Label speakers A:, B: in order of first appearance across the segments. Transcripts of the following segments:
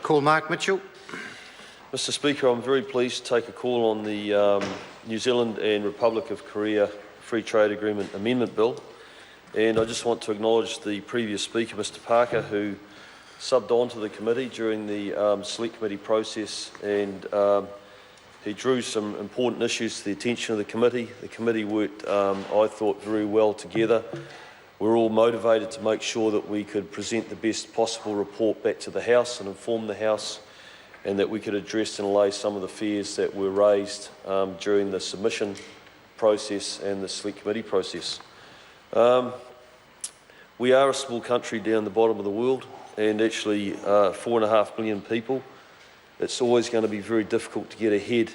A: Call Mark Mitchell.
B: Mr Speaker, I'm very pleased to take a call on the New Zealand and Republic of Korea Free Trade Agreement Amendment Bill. And I just want to acknowledge the previous Speaker, Mr Parker, who subbed on to the committee during the Select Committee process, and he drew some important issues to the attention of the committee. The committee worked, I thought, very well together. We're all motivated to make sure that we could present the best possible report back to the House and inform the House, and that we could address and allay some of the fears that were raised during the submission process and the Select Committee process. We are a small country down the bottom of the world, and actually 4.5 million people. It's always going to be very difficult to get ahead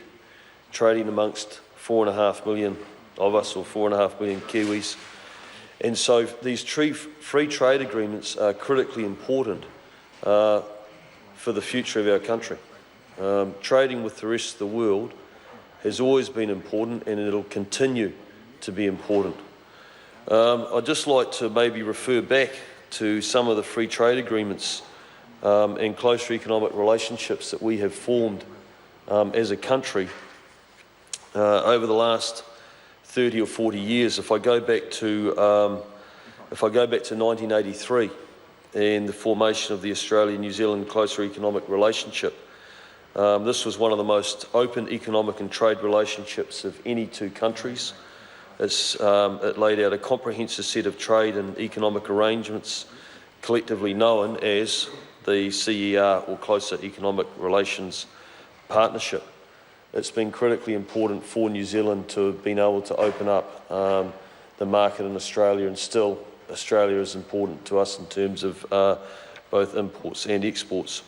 B: trading amongst 4.5 million of us, or 4.5 million Kiwis. And so these free trade agreements are critically important for the future of our country. Trading with the rest of the world has always been important, and it'll continue to be important. I'd just like to maybe refer back to some of the free trade agreements and closer economic relationships that we have formed as a country over the last 30 or 40 years. If I go back to 1983 and the formation of the Australia-New Zealand closer economic relationship, this was one of the most open economic and trade relationships of any two countries. It laid out a comprehensive set of trade and economic arrangements, collectively known as the CER, or Closer Economic Relations Partnership. It's been critically important for New Zealand to have been able to open up the market in Australia, and still Australia is important to us in terms of both imports and exports.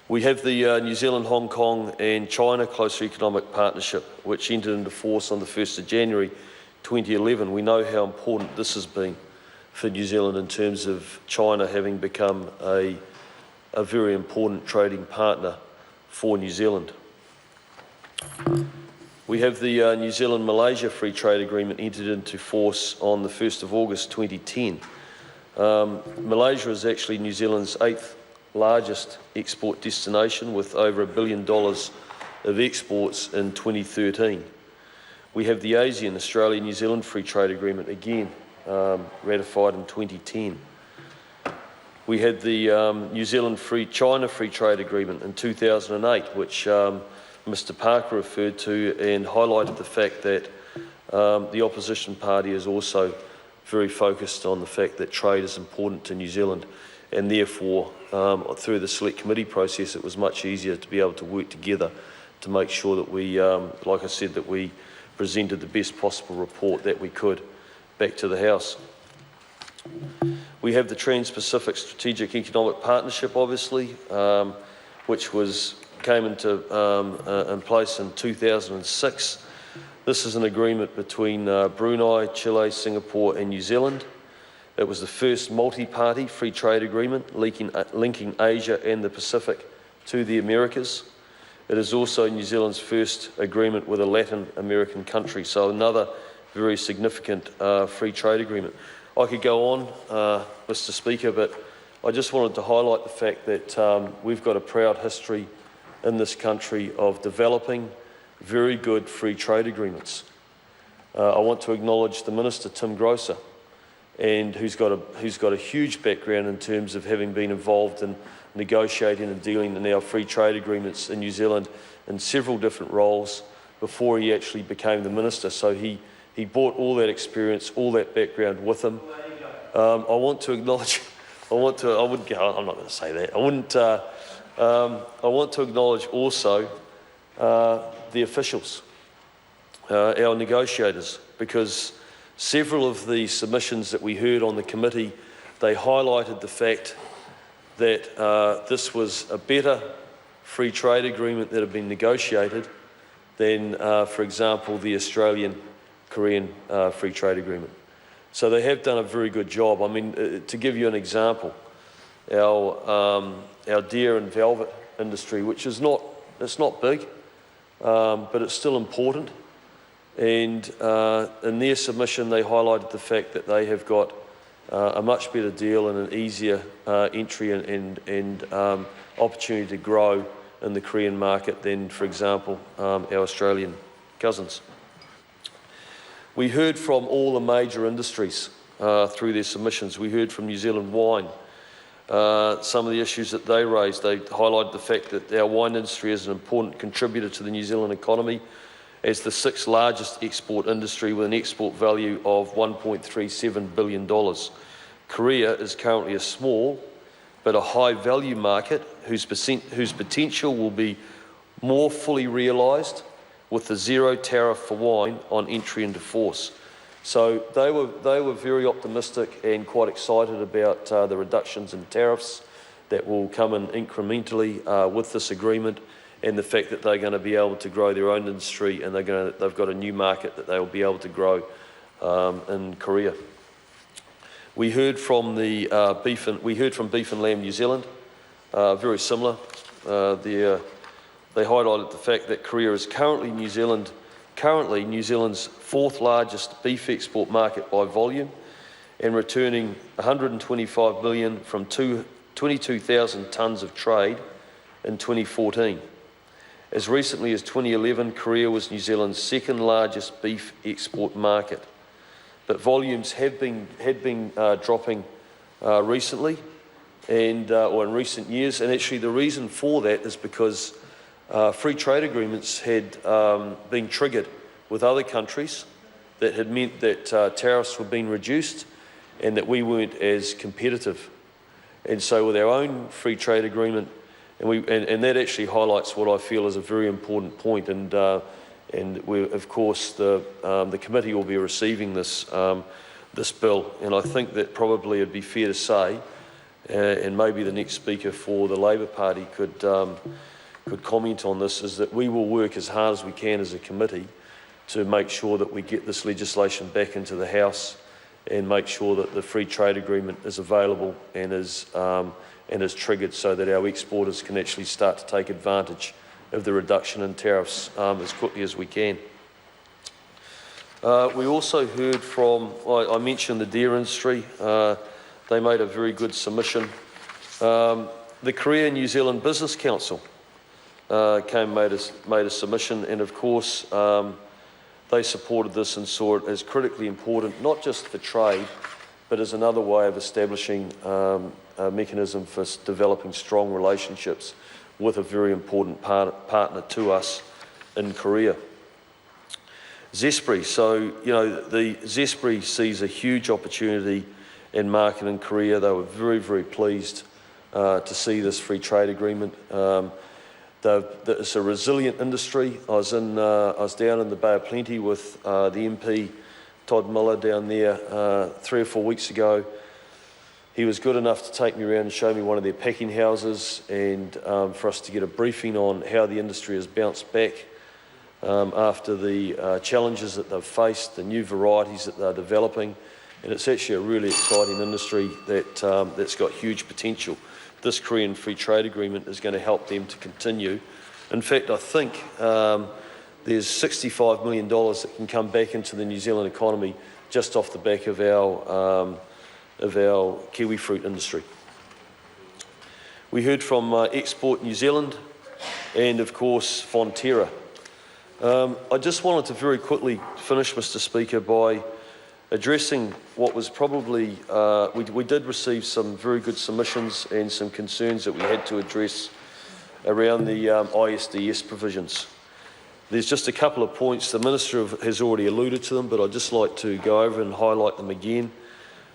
B: We have the New Zealand, Hong Kong and China Closer Economic Partnership, which entered into force on the 1st of January 2011. We know how important this has been for New Zealand in terms of China having become a very important trading partner for New Zealand. We have the New Zealand-Malaysia Free Trade Agreement entered into force on the 1st of August 2010. Malaysia is actually New Zealand's 8th largest export destination, with over $1 billion of exports in 2013. We have the ASEAN Australia-New Zealand Free Trade Agreement, again ratified in 2010. We had the New Zealand-China Free Trade Agreement in 2008, which Mr Parker referred to, and highlighted the fact that the opposition party is also very focused on the fact that trade is important to New Zealand, and therefore through the Select Committee process it was much easier to be able to work together to make sure that we, like I said, that we presented the best possible report that we could back to the House. We have the Trans-Pacific Strategic Economic Partnership, obviously, which came into in place in 2006. This is an agreement between Brunei, Chile, Singapore and New Zealand. It was the first multi-party free trade agreement linking Asia and the Pacific to the Americas. It is also New Zealand's first agreement with a Latin American country, so another very significant free trade agreement. I could go on, Mr Speaker, but I just wanted to highlight the fact that we've got a proud history in this country of developing very good free trade agreements. I want to acknowledge the Minister, Tim Grosser, and who's got a huge background in terms of having been involved in negotiating and dealing in our free trade agreements in New Zealand in several different roles before he actually became the Minister. So he brought all that experience, all that background with him. I want to acknowledge, I'm not going to say that. I want to acknowledge also the officials, our negotiators, because several of the submissions that we heard on the committee, they highlighted the fact that this was a better free trade agreement that had been negotiated than, for example, the Australian-Korean free trade agreement. So they have done a very good job. I mean, to give you an example, our deer and velvet industry, which is it's not big, but it's still important. And in their submission, they highlighted the fact that they have got a much better deal and an easier entry and opportunity to grow in the Korean market than, for example, our Australian cousins. We heard from all the major industries through their submissions. We heard from New Zealand Wine. Some of the issues that they raised, they highlighted the fact that our wine industry is an important contributor to the New Zealand economy as the 6th largest export industry with an export value of $1.37 billion. Korea is currently a small but a high value market whose potential will be more fully realised with the zero tariff for wine on entry into force. So they were very optimistic and quite excited about the reductions in tariffs that will come in incrementally with this agreement, and the fact that they're going to be able to grow their own industry, and they've got a new market that they will be able to grow in Korea. We heard from Beef and Lamb New Zealand, very similar. They highlighted the fact that Korea is currently New Zealand's 4th largest beef export market by volume, and returning 125 million from 22,000 tonnes of trade in 2014. As recently as 2011, Korea was New Zealand's 2nd largest beef export market. But volumes had been dropping recently, or in recent years, and actually the reason for that is because free trade agreements had been triggered with other countries that had meant that tariffs were being reduced and that we weren't as competitive. And so with our own free trade agreement, and that actually highlights what I feel is a very important point, and we, of course, the committee will be receiving this bill, and I think that probably it'd be fair to say, and maybe the next speaker for the Labor Party could comment on this, is that we will work as hard as we can as a committee to make sure that we get this legislation back into the House and make sure that the free trade agreement is available and is triggered so that our exporters can actually start to take advantage of the reduction in tariffs as quickly as we can. We also heard from, I mentioned the dairy industry. They made a very good submission. The Korea New Zealand Business Council made a submission, and of course they supported this and saw it as critically important, not just for trade, but as another way of establishing a mechanism for developing strong relationships with a very important partner to us in Korea. Zespri, the Zespri sees a huge opportunity in market in Korea. They were very, very pleased to see this free trade agreement. It's a resilient industry. I was down in the Bay of Plenty with the MP Todd Miller down there 3 or 4 weeks ago. He was good enough to take me around and show me one of their packing houses, and for us to get a briefing on how the industry has bounced back after the challenges that they've faced, the new varieties that they're developing, and it's actually a really exciting industry that's got huge potential. This Korean Free Trade Agreement is going to help them to continue. In fact, I think there's $65 million that can come back into the New Zealand economy just off the back of our kiwi fruit industry. We heard from Export New Zealand and, of course, Fonterra. I just wanted to very quickly finish, Mr. Speaker, by addressing what was probably, we did receive some very good submissions and some concerns that we had to address around the ISDS provisions. There's just a couple of points. The Minister has already alluded to them, but I'd just like to go over and highlight them again.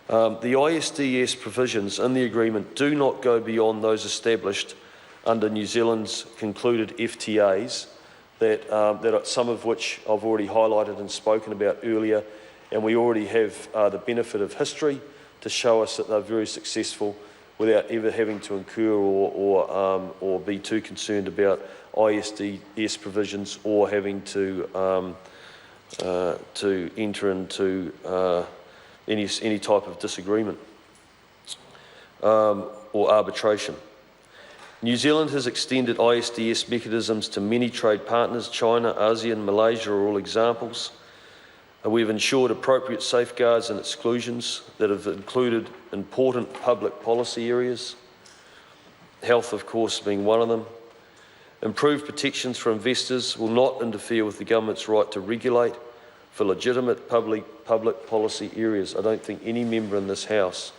B: The ISDS provisions in the agreement do not go beyond those established under New Zealand's concluded FTAs, that some of which I've already highlighted and spoken about earlier, and we already have the benefit of history to show us that they're very successful without ever having to incur or be too concerned about ISDS provisions or having to enter into any type of disagreement or arbitration. New Zealand has extended ISDS mechanisms to many trade partners. China, ASEAN, Malaysia are all examples. We've ensured appropriate safeguards and exclusions that have included important public policy areas, health, of course, being one of them. Improved protections for investors will not interfere with the government's right to regulate for legitimate public policy areas. I don't think any member in this House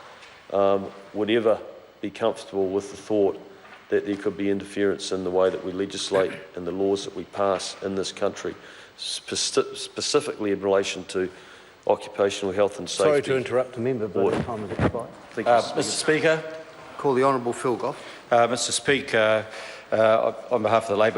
B: would ever be comfortable with the thought that there could be interference in the way that we legislate and the laws that we pass in this country, specifically in relation to occupational health and safety.
A: Sorry to interrupt the member, but the time has expired.
C: Mr Speaker.
D: Call the Honourable Phil Goff.
C: Mr Speaker, on behalf of the Labor